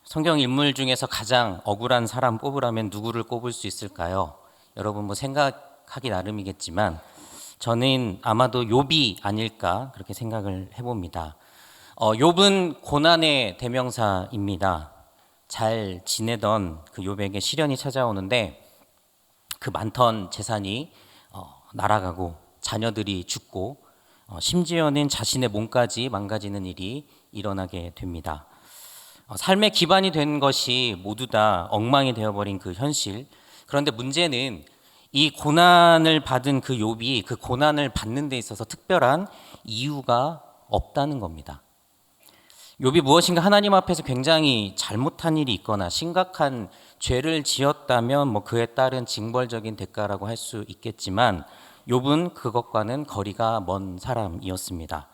성경 인물 중에서 가장 억울한 사람 뽑으라면 누구를 꼽을 수 있을까요? 여러분 뭐 생각하기 나름이겠지만 저는 아마도 욥이 아닐까 그렇게 생각을 해봅니다. 욥은 고난의 대명사입니다. 잘 지내던 그 욥에게 시련이 찾아오는데 그 많던 재산이 날아가고 자녀들이 죽고 심지어는 자신의 몸까지 망가지는 일이 일어나게 됩니다. 삶의 기반이 된 것이 모두 다 엉망이 되어버린 그 현실. 그런데 문제는 이 고난을 받은 그 욥이 그 고난을 받는 데 있어서 특별한 이유가 없다는 겁니다. 욥이 무엇인가 하나님 앞에서 굉장히 잘못한 일이 있거나 심각한 죄를 지었다면 뭐 그에 따른 징벌적인 대가라고 할 수 있겠지만 욥은 그것과는 거리가 먼 사람이었습니다.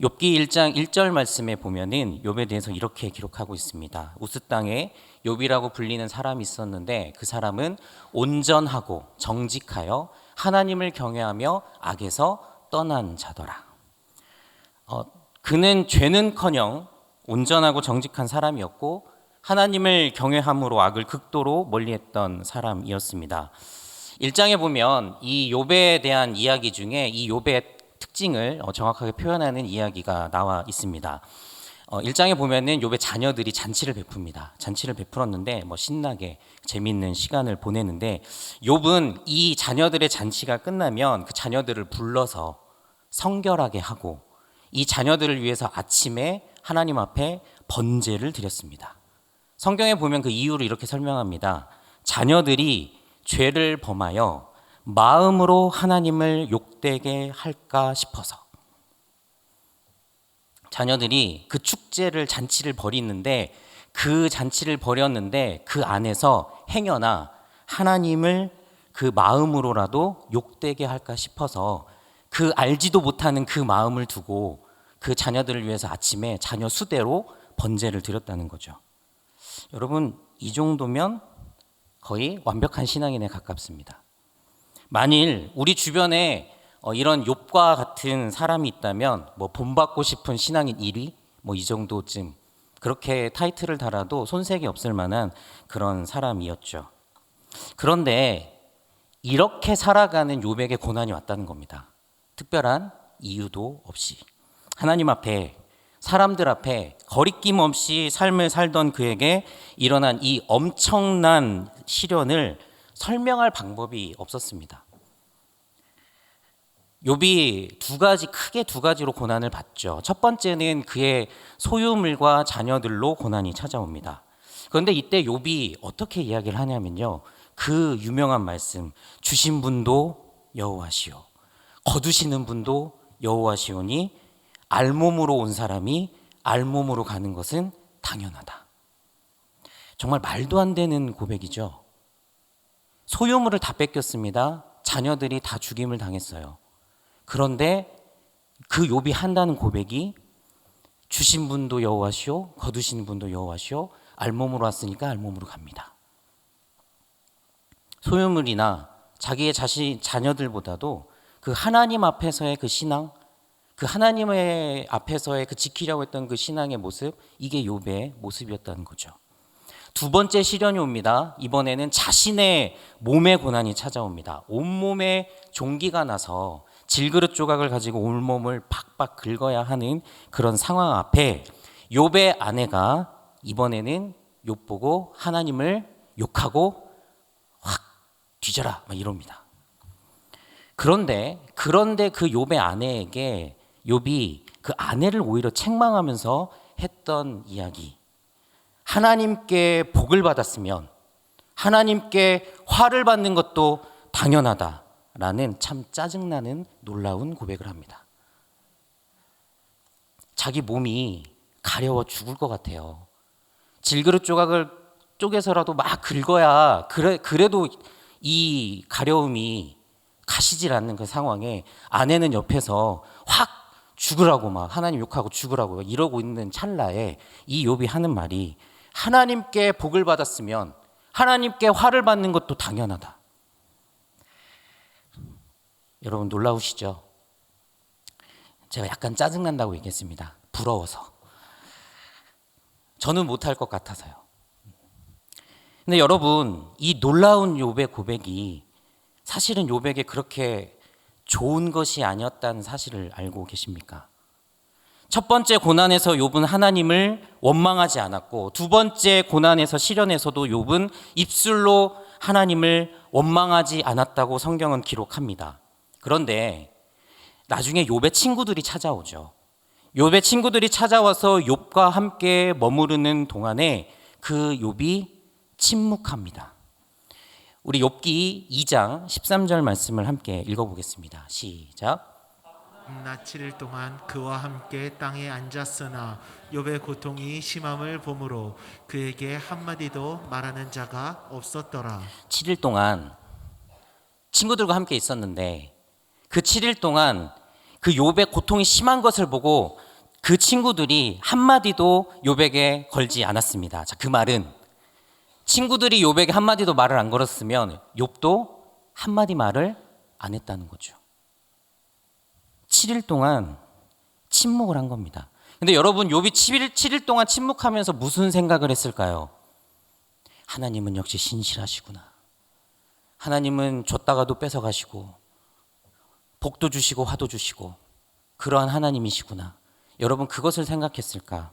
욥기 1장 1절 말씀에 보면은 욥에 대해서 이렇게 기록하고 있습니다. 우스 땅에 욥이라고 불리는 사람이 있었는데 그 사람은 온전하고 정직하여 하나님을 경외하며 악에서 떠난 자더라. 그는 죄는커녕 온전하고 정직한 사람이었고 하나님을 경외함으로 악을 극도로 멀리했던 사람이었습니다. 1장에 보면 이 욥에 대한 이야기 중에 이 욥의 특징을 정확하게 표현하는 이야기가 나와 있습니다. 1장에 보면은 욥의 자녀들이 잔치를 베풉니다. 잔치를 베풀었는데 뭐 신나게 재미있는 시간을 보내는데 욥은 이 자녀들의 잔치가 끝나면 그 자녀들을 불러서 성결하게 하고 이 자녀들을 위해서 아침에 하나님 앞에 번제를 드렸습니다. 성경에 보면 그 이유를 이렇게 설명합니다. 자녀들이 죄를 범하여 마음으로 하나님을 욕되게 할까 싶어서 자녀들이 그 축제를 잔치를 벌이는데 그 잔치를 벌였는데 그 안에서 행여나 하나님을 그 마음으로라도 욕되게 할까 싶어서 그 알지도 못하는 그 마음을 두고 그 자녀들을 위해서 아침에 자녀 수대로 번제를 드렸다는 거죠. 여러분 이 정도면 거의 완벽한 신앙인에 가깝습니다. 만일 우리 주변에 이런 욥과 같은 사람이 있다면 뭐 본받고 싶은 신앙인 1위 뭐 이 정도쯤 그렇게 타이틀을 달아도 손색이 없을 만한 그런 사람이었죠. 그런데 이렇게 살아가는 욥에게 고난이 왔다는 겁니다. 특별한 이유도 없이 하나님 앞에 사람들 앞에 거리낌 없이 삶을 살던 그에게 일어난 이 엄청난 시련을 설명할 방법이 없었습니다. 욥이 크게 두 가지로 고난을 받죠. 첫 번째는 그의 소유물과 자녀들로 고난이 찾아옵니다. 그런데 이때 욥이 어떻게 이야기를 하냐면요. 그 유명한 말씀, 주신 분도 여호와시오, 거두시는 분도 여호와시오니 알몸으로 온 사람이 알몸으로 가는 것은 당연하다. 정말 말도 안 되는 고백이죠. 소유물을 다 뺏겼습니다. 자녀들이 다 죽임을 당했어요. 그런데 그 욥이 한다는 고백이 주신 분도 여호와시오, 거두신 분도 여호와시오, 알몸으로 왔으니까 알몸으로 갑니다. 소유물이나 자기의 자녀들보다도 그 하나님 앞에서의 그 신앙, 그 하나님의 앞에서의 그 지키려고 했던 그 신앙의 모습, 이게 욥의 모습이었다는 거죠. 두 번째 시련이 옵니다. 이번에는 자신의 몸의 고난이 찾아옵니다. 온몸에 종기가 나서 질그릇 조각을 가지고 온몸을 팍팍 긁어야 하는 그런 상황 앞에 욥의 아내가 이번에는 욥 보고 하나님을 욕하고 확 뒤져라 막 이럽니다. 그런데 그 욥의 아내에게 욥이 그 아내를 오히려 책망하면서 했던 이야기, 하나님께 복을 받았으면 하나님께 화를 받는 것도 당연하다라는 참 짜증나는 놀라운 고백을 합니다. 자기 몸이 가려워 죽을 것 같아요. 질그릇 조각을 쪼개서라도 막 긁어야 그래도 이 가려움이 가시질 않는 그 상황에 아내는 옆에서 확 죽으라고 막 하나님 욕하고 죽으라고 이러고 있는 찰나에 이 욥이 하는 말이 하나님께 복을 받았으면 하나님께 화를 받는 것도 당연하다. 여러분 놀라우시죠? 제가 약간 짜증난다고 얘기했습니다. 부러워서. 저는 못할 것 같아서요. 근데 여러분, 이 놀라운 욥의 고백이 사실은 욥에게 그렇게 좋은 것이 아니었다는 사실을 알고 계십니까? 첫 번째 고난에서 욥은 하나님을 원망하지 않았고, 두 번째 고난에서 시련에서도 욥은 입술로 하나님을 원망하지 않았다고 성경은 기록합니다. 그런데 나중에 욥의 친구들이 찾아오죠. 욥의 친구들이 찾아와서 욥과 함께 머무르는 동안에 그 욥이 침묵합니다. 우리 욥기 2장 13절 말씀을 함께 읽어보겠습니다. 시작. 낮 7일 동안 그와 함께 땅에 앉았으나 욥의 고통이 심함을 보므로 그에게 한마디도 말하는 자가 없었더라. 7일 동안 친구들과 함께 있었는데 그 7일 동안 그 욥의 고통이 심한 것을 보고 그 친구들이 한마디도 욥에게 걸지 않았습니다. 자, 그 말은 친구들이 욥에게 한마디도 말을 안 걸었으면 욥도 한마디 말을 안 했다는 거죠. 7일 동안 침묵을 한 겁니다. 근데 여러분, 욥이 7일 동안 침묵하면서 무슨 생각을 했을까요? 하나님은 역시 신실하시구나. 하나님은 줬다가도 뺏어가시고 복도 주시고 화도 주시고 그러한 하나님이시구나. 여러분, 그것을 생각했을까?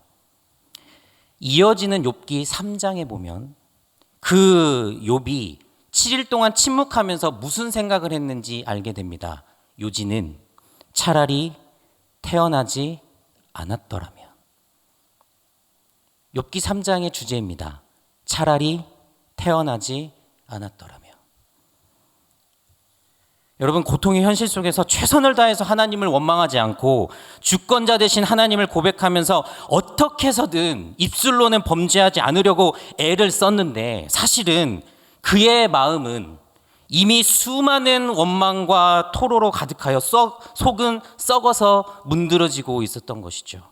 이어지는 욥기 3장에 보면 그 욥이 7일 동안 침묵하면서 무슨 생각을 했는지 알게 됩니다. 요지는 차라리 태어나지 않았더라면. 욥기 3장의 주제입니다. 차라리 태어나지 않았더라면. 여러분, 고통의 현실 속에서 최선을 다해서 하나님을 원망하지 않고 주권자 되신 하나님을 고백하면서 어떻게 해서든 입술로는 범죄하지 않으려고 애를 썼는데 사실은 그의 마음은 이미 수많은 원망과 토로로 가득하여 속은 썩어서 문드러지고 있었던 것이죠.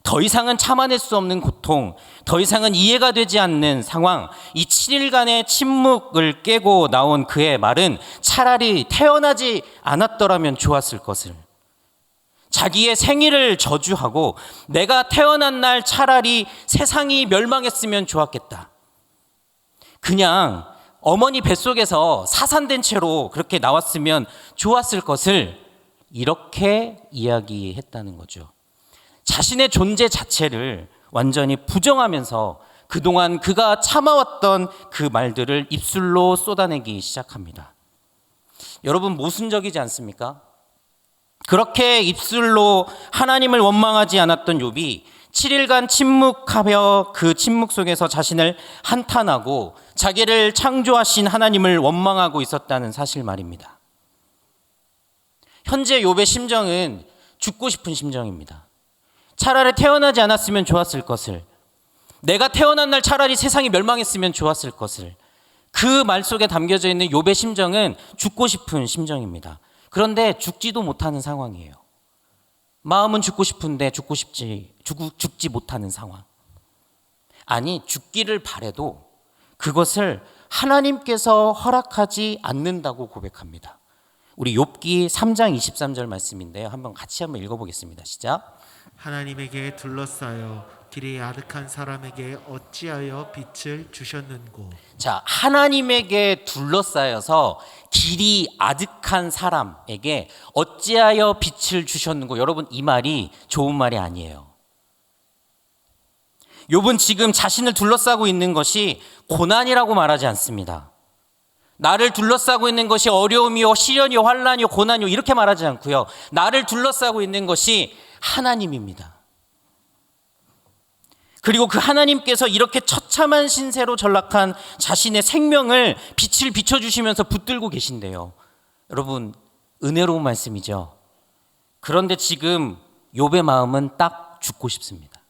더 이상은 참아낼 수 없는 고통, 더 이상은 이해가 되지 않는 상황, 이 7일간의 침묵을 깨고 나온 그의 말은 차라리 태어나지 않았더라면 좋았을 것을. 자기의 생일을 저주하고 내가 태어난 날 차라리 세상이 멸망했으면 좋았겠다. 그냥 어머니 뱃속에서 사산된 채로 그렇게 나왔으면 좋았을 것을 이렇게 이야기했다는 거죠. 자신의 존재 자체를 완전히 부정하면서 그동안 그가 참아왔던 그 말들을 입술로 쏟아내기 시작합니다. 여러분, 모순적이지 않습니까? 그렇게 입술로 하나님을 원망하지 않았던 욥이 7일간 침묵하며 그 침묵 속에서 자신을 한탄하고 자기를 창조하신 하나님을 원망하고 있었다는 사실 말입니다. 현재 욥의 심정은 죽고 싶은 심정입니다. 차라리 태어나지 않았으면 좋았을 것을, 내가 태어난 날 차라리 세상이 멸망했으면 좋았을 것을. 그 말 속에 담겨져 있는 욥의 심정은 죽고 싶은 심정입니다. 그런데 죽지도 못하는 상황이에요. 마음은 죽고 싶은데 죽지 못하는 상황. 아니, 죽기를 바래도 그것을 하나님께서 허락하지 않는다고 고백합니다. 우리 욥기 3장 23절 말씀인데요. 같이 한번 읽어보겠습니다. 시작. 하나님에게 둘러싸여 길이 아득한 사람에게 어찌하여 빛을 주셨는고. 자, 하나님에게 둘러싸여서 길이 아득한 사람에게 어찌하여 빛을 주셨는고. 여러분, 이 말이 좋은 말이 아니에요. 욥은 지금 자신을 둘러싸고 있는 것이 고난이라고 말하지 않습니다. 나를 둘러싸고 있는 것이 어려움이요, 시련이요, 환난이요, 고난이요 이렇게 말하지 않고요. 나를 둘러싸고 있는 것이 하나님입니다. 그리고 그 하나님께서 이렇게 처참한 신세로 전락한 자신의 생명을 빛을 비춰주시면서 붙들고 계신데요. 여러분, 은혜로운 말씀이죠. 그런데 지금 욥의 마음은 딱 죽고 싶습니다.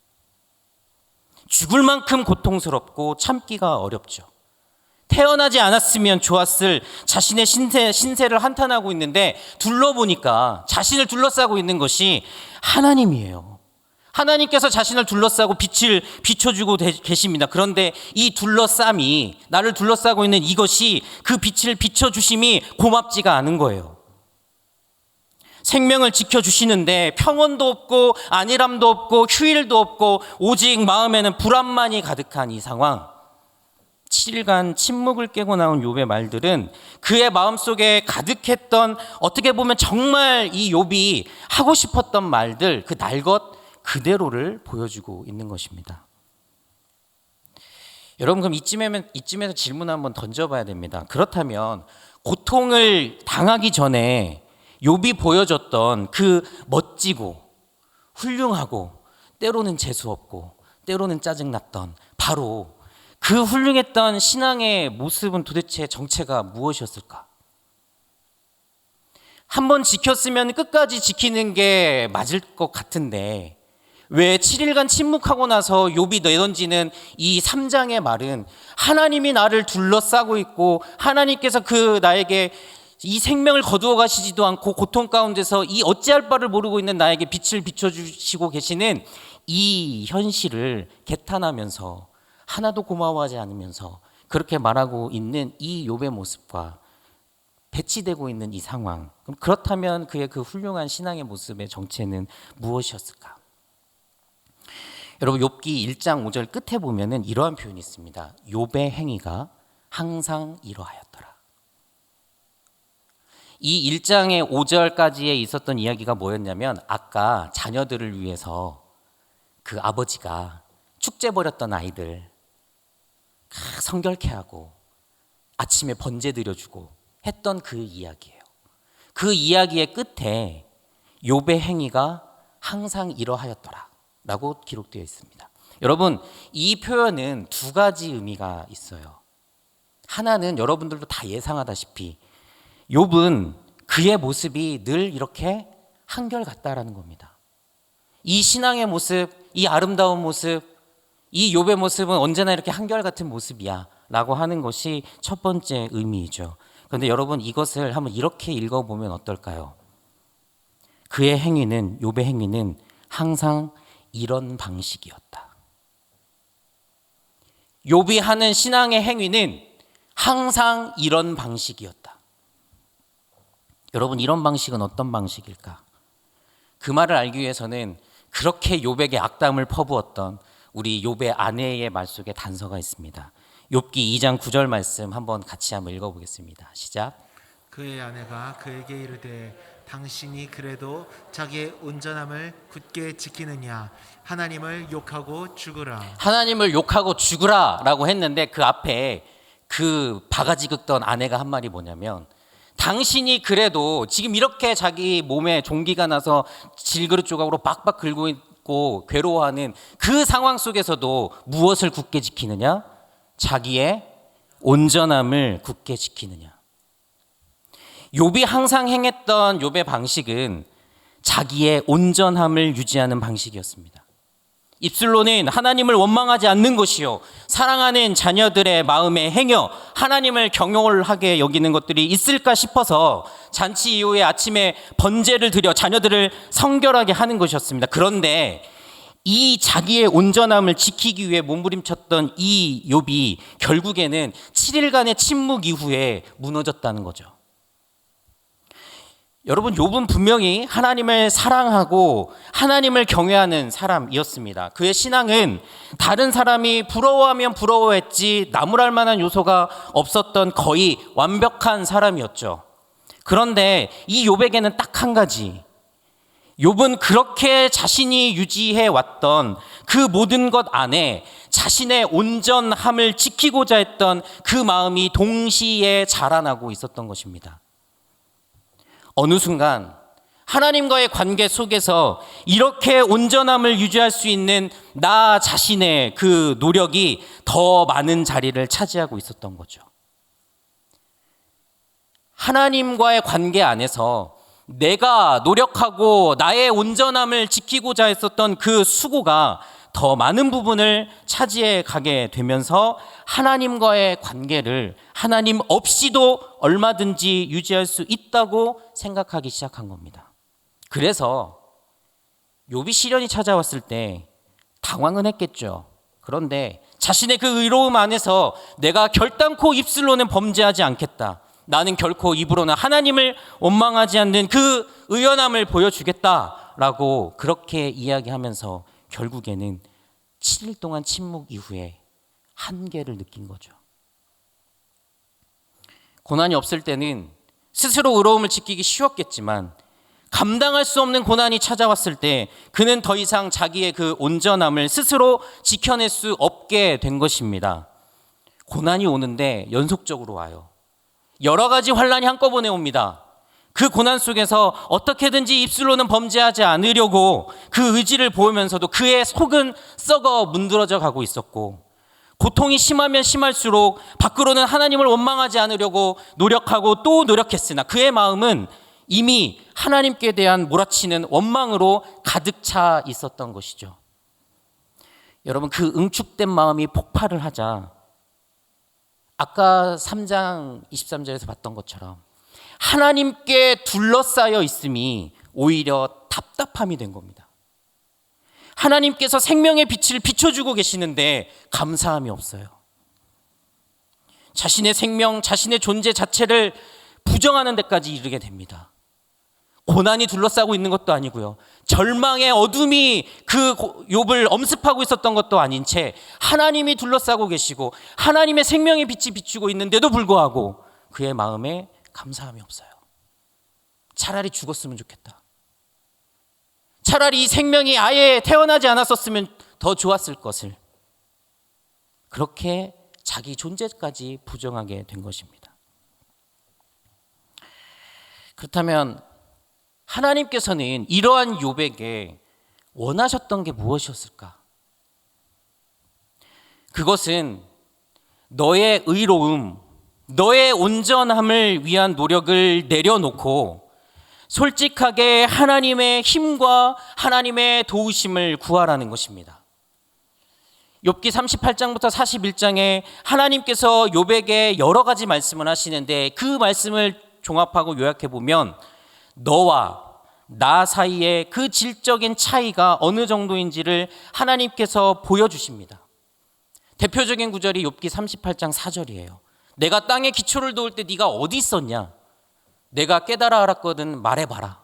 죽을 만큼 고통스럽고 참기가 어렵죠. 태어나지 않았으면 좋았을 자신의 신세를 한탄하고 있는데 둘러보니까 자신을 둘러싸고 있는 것이 하나님이에요. 하나님께서 자신을 둘러싸고 빛을 비춰주고 계십니다. 그런데 이 둘러쌈이, 나를 둘러싸고 있는 이것이 그 빛을 비춰주심이 고맙지가 않은 거예요. 생명을 지켜주시는데 평온도 없고 안일함도 없고 휴일도 없고 오직 마음에는 불안만이 가득한 이 상황. 7일간 침묵을 깨고 나온 욥의 말들은 그의 마음속에 가득했던, 어떻게 보면 정말 이 욥이 하고 싶었던 말들, 그 날 것 그대로를 보여주고 있는 것입니다. 여러분, 그럼 이쯤에서 질문 한번 던져봐야 됩니다. 그렇다면 고통을 당하기 전에 욥이 보여줬던 그 멋지고 훌륭하고 때로는 재수없고 때로는 짜증났던 바로 그 훌륭했던 신앙의 모습은 도대체 정체가 무엇이었을까? 한번 지켰으면 끝까지 지키는 게 맞을 것 같은데 왜 7일간 침묵하고 나서 욥이 내던지는 이 3장의 말은 하나님이 나를 둘러싸고 있고 하나님께서 그 나에게 이 생명을 거두어 가시지도 않고 고통 가운데서 이 어찌할 바를 모르고 있는 나에게 빛을 비춰주시고 계시는 이 현실을 개탄하면서 하나도 고마워하지 않으면서 그렇게 말하고 있는 이 욥의 모습과 배치되고 있는 이 상황, 그렇다면 그의 그 훌륭한 신앙의 모습의 정체는 무엇이었을까? 여러분, 욥기 1장 5절 끝에 보면은 이러한 표현이 있습니다. 욥의 행위가 항상 이러하였더라. 이 1장의 5절까지에 있었던 이야기가 뭐였냐면 아까 자녀들을 위해서 그 아버지가 축제 벌였던 아이들 성결케 하고 아침에 번제 드려주고 했던 그 이야기예요. 그 이야기의 끝에 욥의 행위가 항상 이러하였더라 라고 기록되어 있습니다. 여러분, 이 표현은 두 가지 의미가 있어요. 하나는 여러분들도 다 예상하다시피 욥은 그의 모습이 늘 이렇게 한결같다라는 겁니다. 이 신앙의 모습, 이 아름다운 모습, 이 욥의 모습은 언제나 이렇게 한결같은 모습이야 라고 하는 것이 첫 번째 의미이죠. 그런데 여러분, 이것을 한번 이렇게 읽어보면 어떨까요? 그의 행위는, 욥의 행위는 항상 이런 방식이었다. 욥이 하는 신앙의 행위는 항상 이런 방식이었다. 여러분, 이런 방식은 어떤 방식일까? 그 말을 알기 위해서는 그렇게 욥에게 악담을 퍼부었던 우리 욥의 아내의 말 속에 단서가 있습니다. 욥기 2장 9절 말씀 한번 같이 한번 읽어보겠습니다. 시작. 그의 아내가 그에게 이르되 당신이 그래도 자기의 온전함을 굳게 지키느냐? 하나님을 욕하고 죽으라. 하나님을 욕하고 죽으라 라고 했는데 그 앞에 그 바가지 긁던 아내가 한 말이 뭐냐면 당신이 그래도 지금 이렇게 자기 몸에 종기가 나서 질그릇 조각으로 빡빡 긁고 있고 괴로워하는 그 상황 속에서도 무엇을 굳게 지키느냐? 자기의 온전함을 굳게 지키느냐. 욥이 항상 행했던 욥의 방식은 자기의 온전함을 유지하는 방식이었습니다. 입술로는 하나님을 원망하지 않는 것이요 사랑하는 자녀들의 마음에 행여 하나님을 경홀하게 여기는 것들이 있을까 싶어서 잔치 이후에 아침에 번제를 드려 자녀들을 성결하게 하는 것이었습니다. 그런데 이 자기의 온전함을 지키기 위해 몸부림쳤던 이 욥이 결국에는 7일간의 침묵 이후에 무너졌다는 거죠. 여러분, 욥은 분명히 하나님을 사랑하고 하나님을 경외하는 사람이었습니다. 그의 신앙은 다른 사람이 부러워하면 부러워했지 나무랄 만한 요소가 없었던 거의 완벽한 사람이었죠. 그런데 이 욥에게는 딱 한 가지, 욥은 그렇게 자신이 유지해 왔던 그 모든 것 안에 자신의 온전함을 지키고자 했던 그 마음이 동시에 자라나고 있었던 것입니다. 어느 순간 하나님과의 관계 속에서 이렇게 온전함을 유지할 수 있는 나 자신의 그 노력이 더 많은 자리를 차지하고 있었던 거죠. 하나님과의 관계 안에서 내가 노력하고 나의 온전함을 지키고자 했었던 그 수고가 더 많은 부분을 차지해 가게 되면서 하나님과의 관계를 하나님 없이도 얼마든지 유지할 수 있다고 생각하기 시작한 겁니다. 그래서 욥이 시련이 찾아왔을 때 당황은 했겠죠. 그런데 자신의 그 의로움 안에서 내가 결단코 입술로는 범죄하지 않겠다. 나는 결코 입으로는 하나님을 원망하지 않는 그 의연함을 보여주겠다라고 그렇게 이야기하면서 결국에는 7일 동안 침묵 이후에 한계를 느낀 거죠. 고난이 없을 때는 스스로 의로움을 지키기 쉬웠겠지만 감당할 수 없는 고난이 찾아왔을 때 그는 더 이상 자기의 그 온전함을 스스로 지켜낼 수 없게 된 것입니다. 고난이 오는데 연속적으로 와요. 여러 가지 환난이 한꺼번에 옵니다. 그 고난 속에서 어떻게든지 입술로는 범죄하지 않으려고 그 의지를 보이면서도 그의 속은 썩어 문드러져 가고 있었고, 고통이 심하면 심할수록 밖으로는 하나님을 원망하지 않으려고 노력하고 또 노력했으나 그의 마음은 이미 하나님께 대한 몰아치는 원망으로 가득 차 있었던 것이죠. 여러분, 그 응축된 마음이 폭발을 하자 아까 3장 23절에서 봤던 것처럼 하나님께 둘러싸여 있음이 오히려 답답함이 된 겁니다. 하나님께서 생명의 빛을 비춰주고 계시는데 감사함이 없어요. 자신의 생명, 자신의 존재 자체를 부정하는 데까지 이르게 됩니다. 고난이 둘러싸고 있는 것도 아니고요. 절망의 어둠이 그 욥을 엄습하고 있었던 것도 아닌 채 하나님이 둘러싸고 계시고 하나님의 생명의 빛이 비추고 있는데도 불구하고 그의 마음에 감사함이 없어요. 차라리 죽었으면 좋겠다. 차라리 이 생명이 아예 태어나지 않았었으면 더 좋았을 것을. 그렇게 자기 존재까지 부정하게 된 것입니다. 그렇다면 하나님께서는 이러한 욥에게 원하셨던 게 무엇이었을까? 그것은 너의 의로움, 너의 온전함을 위한 노력을 내려놓고 솔직하게 하나님의 힘과 하나님의 도우심을 구하라는 것입니다. 욥기 38장부터 41장에 하나님께서 욥에게 여러 가지 말씀을 하시는데 그 말씀을 종합하고 요약해 보면 너와 나 사이의 그 질적인 차이가 어느 정도인지를 하나님께서 보여주십니다. 대표적인 구절이 욥기 38장 4절이에요. 내가 땅에 기초를 놓을 때 네가 어디 있었냐? 내가 깨달아 알았거든 말해봐라.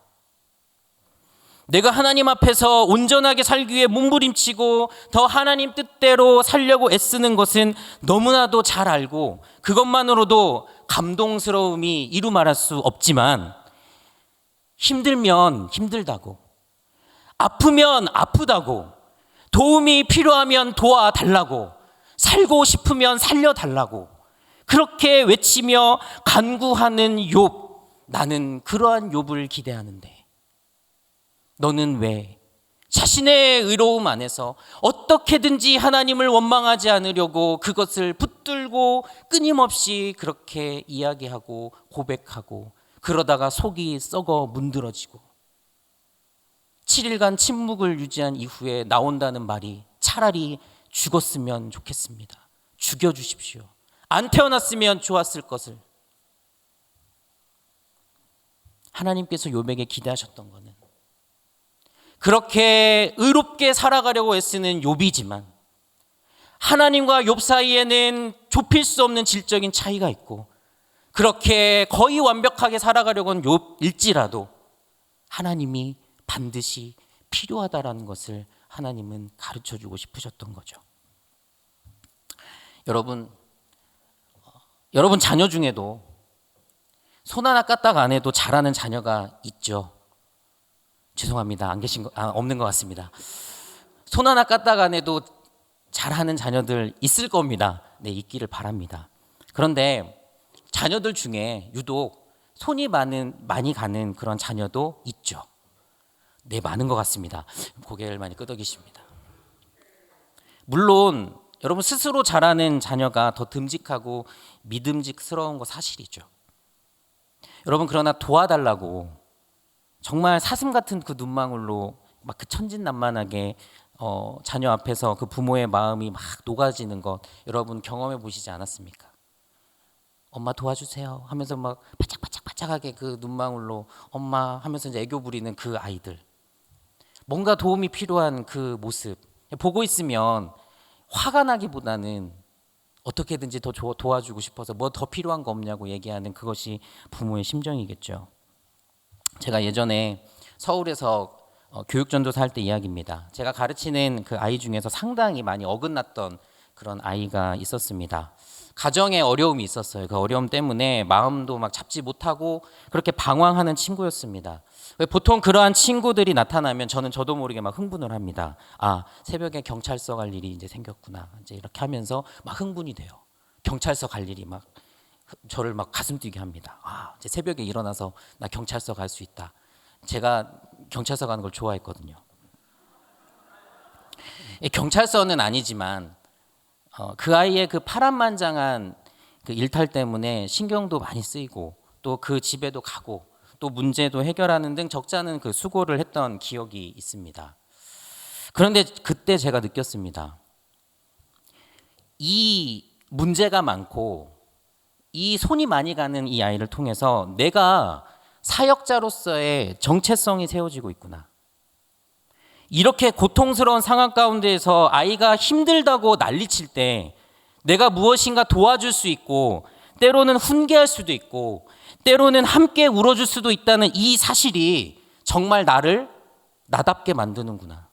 내가 하나님 앞에서 온전하게 살기 위해 몸부림치고 더 하나님 뜻대로 살려고 애쓰는 것은 너무나도 잘 알고 그것만으로도 감동스러움이 이루 말할 수 없지만 힘들면 힘들다고, 아프면 아프다고, 도움이 필요하면 도와달라고, 살고 싶으면 살려달라고 그렇게 외치며 간구하는 욥. 나는 그러한 욥을 기대하는데 너는 왜 자신의 의로움 안에서 어떻게든지 하나님을 원망하지 않으려고 그것을 붙들고 끊임없이 그렇게 이야기하고 고백하고 그러다가 속이 썩어 문드러지고 7일간 침묵을 유지한 이후에 나온다는 말이 차라리 죽었으면 좋겠습니다. 죽여주십시오. 안 태어났으면 좋았을 것을. 하나님께서 욥에게 기대하셨던 것은 그렇게 의롭게 살아가려고 애쓰는 욥이지만 하나님과 욥 사이에는 좁힐 수 없는 질적인 차이가 있고 그렇게 거의 완벽하게 살아가려고 하는 욥일지라도 하나님이 반드시 필요하다라는 것을 하나님은 가르쳐주고 싶으셨던 거죠. 여러분 자녀 중에도 손 하나 까딱 안 해도 잘하는 자녀가 있죠. 죄송합니다. 안 계신 거, 없는 것 같습니다. 손 하나 까딱 안 해도 잘하는 자녀들 있을 겁니다. 네, 있기를 바랍니다. 그런데 자녀들 중에 유독 손이 많이 가는 그런 자녀도 있죠. 네, 많은 것 같습니다. 고개를 많이 끄덕이십니다. 물론 여러분 스스로 잘하는 자녀가 더 듬직하고 믿음직스러운 거 사실이죠. 여러분 그러나 도와달라고 정말 사슴 같은 그 눈망울로 막 그 천진난만하게 자녀 앞에서 그 부모의 마음이 막 녹아지는 것 여러분 경험해 보시지 않았습니까? 엄마 도와주세요 하면서 막 바짝바짝바짝하게 그 눈망울로 엄마 하면서 이제 애교 부리는 그 아이들, 뭔가 도움이 필요한 그 모습 보고 있으면 화가 나기보다는 어떻게든지 더 도와주고 싶어서 뭐 더 필요한 거 없냐고 얘기하는 그것이 부모의 심정이겠죠. 제가 예전에 서울에서 교육전도사 할 때 이야기입니다. 제가 가르치는 그 아이 중에서 상당히 많이 어긋났던 그런 아이가 있었습니다. 가정에 어려움이 있었어요. 그 어려움 때문에 마음도 막 잡지 못하고 그렇게 방황하는 친구였습니다. 보통 그러한 친구들이 나타나면 저도 모르게 막 흥분을 합니다. 아, 새벽에 경찰서 갈 일이 이제 생겼구나. 이제 이렇게 하면서 막 흥분이 돼요. 경찰서 갈 일이 막 저를 막 가슴 뛰게 합니다. 아, 이제 새벽에 일어나서 나 경찰서 갈 수 있다. 제가 경찰서 가는 걸 좋아했거든요. 경찰서는 아니지만 그 아이의 그 파란만장한 그 일탈 때문에 신경도 많이 쓰이고 또 그 집에도 가고 또 문제도 해결하는 등 적잖은 그 수고를 했던 기억이 있습니다. 그런데 그때 제가 느꼈습니다. 이 문제가 많고 이 손이 많이 가는 이 아이를 통해서 내가 사역자로서의 정체성이 세워지고 있구나. 이렇게 고통스러운 상황 가운데에서 아이가 힘들다고 난리칠 때 내가 무엇인가 도와줄 수 있고 때로는 훈계할 수도 있고 때로는 함께 울어줄 수도 있다는 이 사실이 정말 나를 나답게 만드는구나.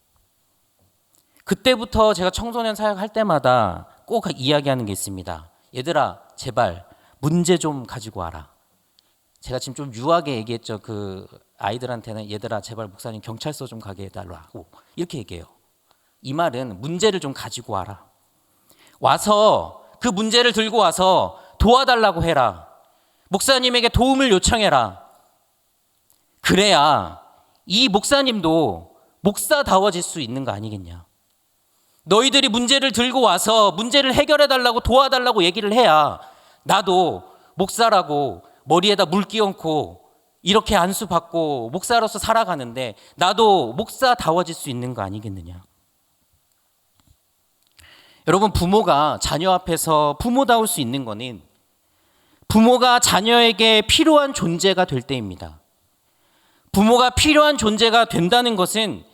그때부터 제가 청소년 사역할 때마다 꼭 이야기하는 게 있습니다. 얘들아, 제발 문제 좀 가지고 와라. 제가 지금 좀 유하게 얘기했죠. 그 아이들한테는 얘들아, 제발 목사님 경찰서 좀 가게 해달라고 이렇게 얘기해요. 이 말은 문제를 좀 가지고 와라. 와서 그 문제를 들고 와서 도와달라고 해라. 목사님에게 도움을 요청해라. 그래야 이 목사님도 목사다워질 수 있는 거 아니겠냐. 너희들이 문제를 들고 와서 문제를 해결해달라고 도와달라고 얘기를 해야 나도 목사라고 머리에다 물 끼얹고 이렇게 안수받고 목사로서 살아가는데 나도 목사다워질 수 있는 거 아니겠느냐. 여러분, 부모가 자녀 앞에서 부모다울 수 있는 거는 부모가 자녀에게 필요한 존재가 될 때입니다. 부모가 필요한 존재가 된다는 것은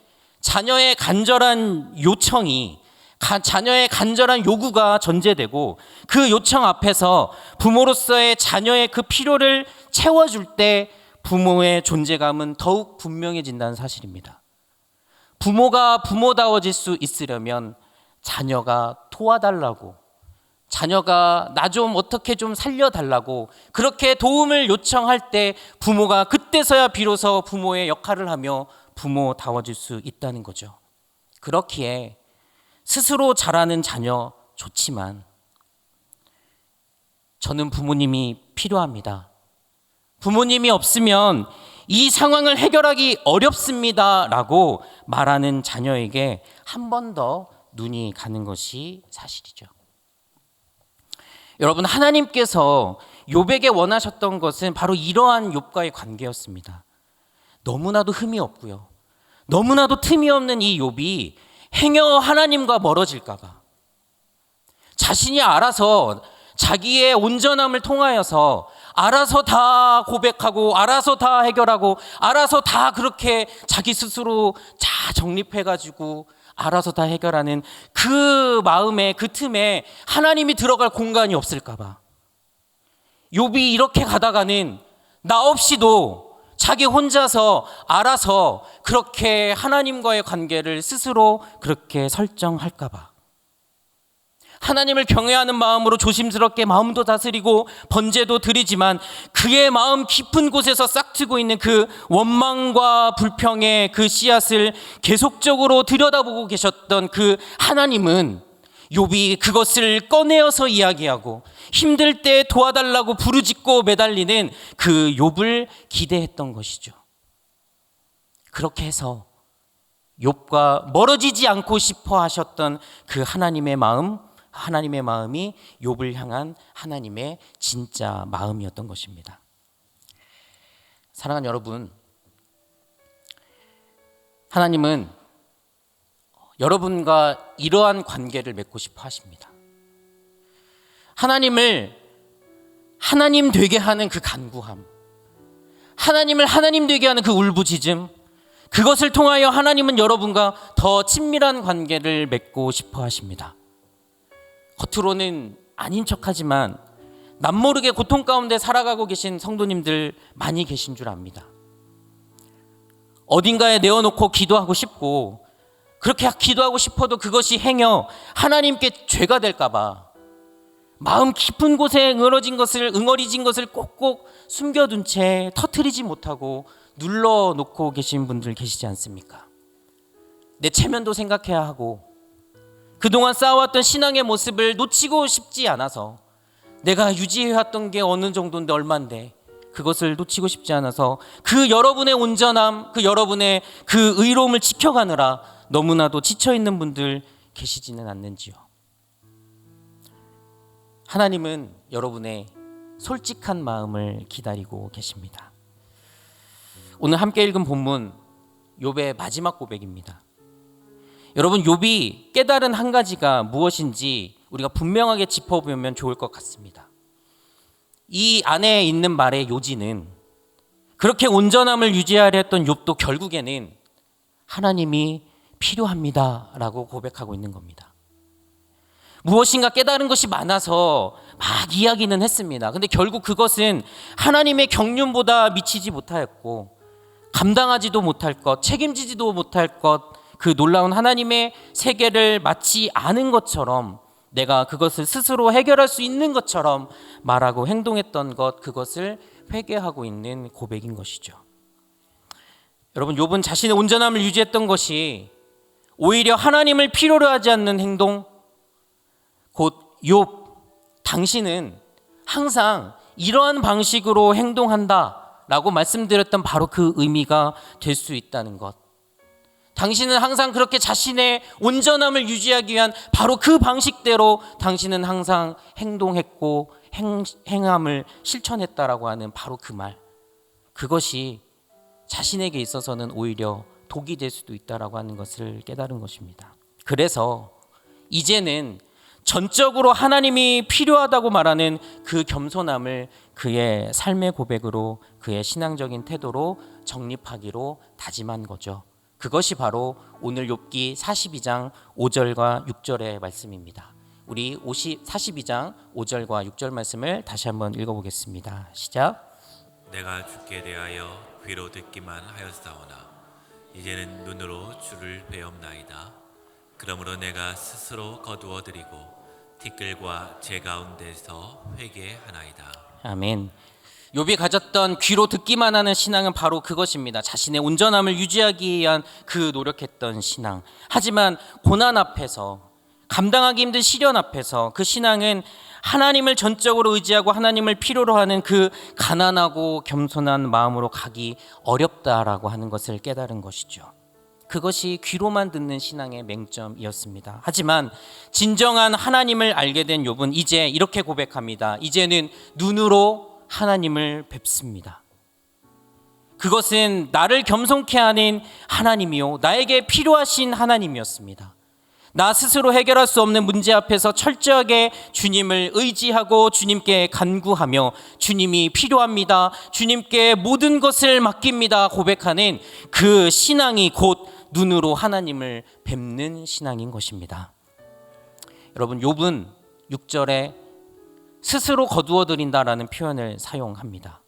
자녀의 간절한 요청이 자녀의 간절한 요구가 전제되고 그 요청 앞에서 부모로서의 자녀의 그 필요를 채워줄 때 부모의 존재감은 더욱 분명해진다는 사실입니다. 부모가 부모다워질 수 있으려면 자녀가 도와달라고, 자녀가 나 좀 어떻게 좀 살려달라고 그렇게 도움을 요청할 때 부모가 그때서야 비로소 부모의 역할을 하며 부모다워질 수 있다는 거죠. 그렇기에 스스로 자라는 자녀 좋지만 저는 부모님이 필요합니다. 부모님이 없으면 이 상황을 해결하기 어렵습니다 라고 말하는 자녀에게 한 번 더 눈이 가는 것이 사실이죠. 여러분, 하나님께서 욥에게 원하셨던 것은 바로 이러한 욥과의 관계였습니다. 너무나도 흠이 없고요. 너무나도 틈이 없는 이 욥이 행여 하나님과 멀어질까 봐 자신이 알아서 자기의 온전함을 통하여서 알아서 다 고백하고 알아서 다 해결하고 알아서 다 그렇게 자기 스스로 다 정립해가지고 알아서 다 해결하는 그 마음에 그 틈에 하나님이 들어갈 공간이 없을까 봐 욥이 이렇게 가다가는 나 없이도 자기 혼자서 알아서 그렇게 하나님과의 관계를 스스로 그렇게 설정할까 봐 하나님을 경외하는 마음으로 조심스럽게 마음도 다스리고 번제도 드리지만 그의 마음 깊은 곳에서 싹트고 있는 그 원망과 불평의 그 씨앗을 계속적으로 들여다보고 계셨던 그 하나님은 욥이 그것을 꺼내어서 이야기하고 힘들 때 도와달라고 부르짖고 매달리는 그 욥을 기대했던 것이죠. 그렇게 해서 욥과 멀어지지 않고 싶어 하셨던 그 하나님의 마음이 욥을 향한 하나님의 진짜 마음이었던 것입니다. 사랑하는 여러분, 하나님은 여러분과 이러한 관계를 맺고 싶어 하십니다. 하나님을 하나님 되게 하는 그 간구함, 하나님을 하나님 되게 하는 그 울부짖음, 그것을 통하여 하나님은 여러분과 더 친밀한 관계를 맺고 싶어 하십니다. 겉으로는 아닌 척하지만 남모르게 고통 가운데 살아가고 계신 성도님들 많이 계신 줄 압니다. 어딘가에 내어놓고 기도하고 싶고 그렇게 기도하고 싶어도 그것이 행여 하나님께 죄가 될까 봐 마음 깊은 곳에 응어리진 것을 꼭꼭 숨겨둔 채 터뜨리지 못하고 눌러놓고 계신 분들 계시지 않습니까? 내 체면도 생각해야 하고 그동안 쌓아왔던 신앙의 모습을 놓치고 싶지 않아서 내가 유지해왔던 게 어느 정도인데 얼만데 그것을 놓치고 싶지 않아서 그 여러분의 온전함, 그 여러분의 그 의로움을 지켜가느라 너무나도 지쳐있는 분들 계시지는 않는지요. 하나님은 여러분의 솔직한 마음을 기다리고 계십니다. 오늘 함께 읽은 본문 욥의 마지막 고백입니다. 여러분, 욥이 깨달은 한 가지가 무엇인지 우리가 분명하게 짚어보면 좋을 것 같습니다. 이 안에 있는 말의 요지는 그렇게 온전함을 유지하려 했던 욥도 결국에는 하나님이 필요합니다라고 고백하고 있는 겁니다. 무엇인가 깨달은 것이 많아서 막 이야기는 했습니다. 근데 결국 그것은 하나님의 경륜보다 미치지 못하였고 감당하지도 못할 것, 책임지지도 못할 것, 그 놀라운 하나님의 세계를 마치 아는 것처럼 내가 그것을 스스로 해결할 수 있는 것처럼 말하고 행동했던 것, 그것을 회개하고 있는 고백인 것이죠. 여러분, 욥은 자신의 온전함을 유지했던 것이 오히려 하나님을 필요로 하지 않는 행동, 곧 욥, 당신은 항상 이러한 방식으로 행동한다라고 말씀드렸던 바로 그 의미가 될 수 있다는 것. 당신은 항상 그렇게 자신의 온전함을 유지하기 위한 바로 그 방식대로 당신은 항상 행동했고 행함을 실천했다라고 하는 바로 그 말. 그것이 자신에게 있어서는 오히려 독이 될 수도 있다라고 하는 것을 깨달은 것입니다. 그래서 이제는 전적으로 하나님이 필요하다고 말하는 그 겸손함을 그의 삶의 고백으로, 그의 신앙적인 태도로 정립하기로 다짐한 거죠. 그것이 바로 오늘 욥기 42장 5절과 6절의 말씀입니다. 우리 42장 5절과 6절 말씀을 다시 한번 읽어보겠습니다. 시작. 내가 주께 대하여 귀로 듣기만 하였사오나 이제는 눈으로 주를 배옵나이다. 그러므로 내가 스스로 거두어드리고 티끌과 제 가운데서 회개하나이다. 아멘. 욥이 가졌던 귀로 듣기만 하는 신앙은 바로 그것입니다. 자신의 온전함을 유지하기 위한 그 노력했던 신앙. 하지만 고난 앞에서, 감당하기 힘든 시련 앞에서 그 신앙은 하나님을 전적으로 의지하고 하나님을 필요로 하는 그 가난하고 겸손한 마음으로 가기 어렵다라고 하는 것을 깨달은 것이죠. 그것이 귀로만 듣는 신앙의 맹점이었습니다. 하지만 진정한 하나님을 알게 된 욥은 이제 이렇게 고백합니다. 이제는 눈으로 하나님을 뵙습니다. 그것은 나를 겸손케 하는 하나님이요, 나에게 필요하신 하나님이었습니다. 나 스스로 해결할 수 없는 문제 앞에서 철저하게 주님을 의지하고 주님께 간구하며 주님이 필요합니다, 주님께 모든 것을 맡깁니다 고백하는 그 신앙이 곧 눈으로 하나님을 뵙는 신앙인 것입니다. 여러분, 욥은 6절에 스스로 거두어들인다라는 표현을 사용합니다.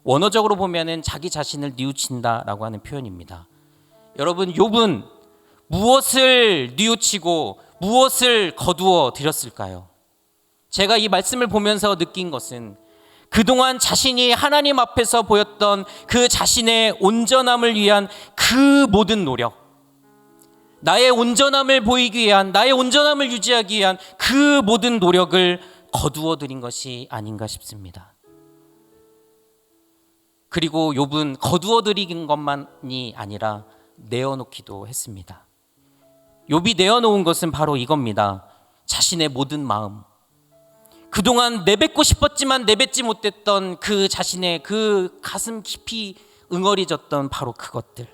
원어적으로 보면은 자기 자신을 뉘우친다라고 하는 표현입니다. 여러분, 욥은 무엇을 뉘우치고 무엇을 거두어 드렸을까요? 제가 이 말씀을 보면서 느낀 것은 그동안 자신이 하나님 앞에서 보였던 그 자신의 온전함을 위한 그 모든 노력, 나의 온전함을 보이기 위한, 나의 온전함을 유지하기 위한 그 모든 노력을 거두어 드린 것이 아닌가 싶습니다. 그리고 욥은 거두어 드린 것만이 아니라 내어놓기도 했습니다. 욥이 내어놓은 것은 바로 이겁니다. 자신의 모든 마음, 그동안 내뱉고 싶었지만 내뱉지 못했던 그 자신의 그 가슴 깊이 응어리졌던 바로 그것들,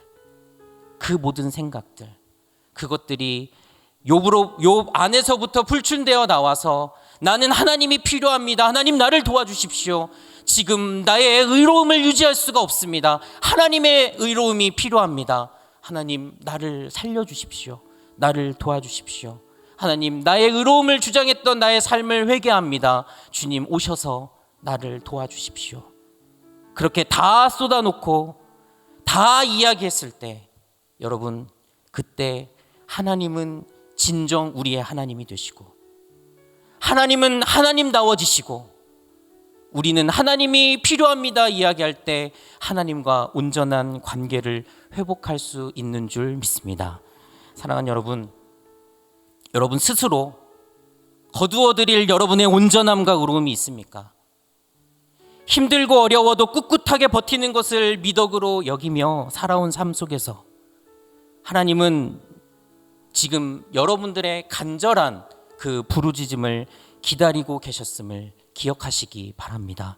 그 모든 생각들, 그것들이 욥 안에서부터 불춘되어 나와서 나는 하나님이 필요합니다. 하나님 나를 도와주십시오. 지금 나의 의로움을 유지할 수가 없습니다. 하나님의 의로움이 필요합니다. 하나님 나를 살려주십시오. 나를 도와주십시오. 하나님 나의 의로움을 주장했던 나의 삶을 회개합니다. 주님 오셔서 나를 도와주십시오. 그렇게 다 쏟아놓고 다 이야기했을 때 여러분, 그때 하나님은 진정 우리의 하나님이 되시고, 하나님은 하나님다워지시고, 우리는 하나님이 필요합니다 이야기할 때 하나님과 온전한 관계를 회복할 수 있는 줄 믿습니다. 사랑하는 여러분, 여러분 스스로 거두어드릴 여러분의 온전함과 의로움이 있습니까? 힘들고 어려워도 꿋꿋하게 버티는 것을 미덕으로 여기며 살아온 삶 속에서 하나님은 지금 여러분들의 간절한 그 부르짖음을 기다리고 계셨음을 기억하시기 바랍니다.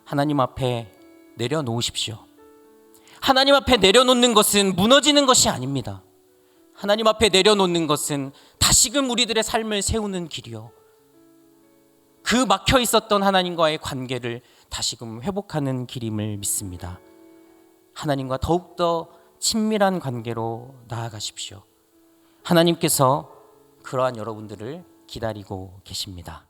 하나님 앞에 내려놓으십시오. 하나님 앞에 내려놓는 것은 무너지는 것이 아닙니다. 하나님 앞에 내려놓는 것은 다시금 우리들의 삶을 세우는 길이요, 그 막혀 있었던 하나님과의 관계를 다시금 회복하는 길임을 믿습니다. 하나님과 더욱더 친밀한 관계로 나아가십시오. 하나님께서 그러한 여러분들을 기다리고 계십니다.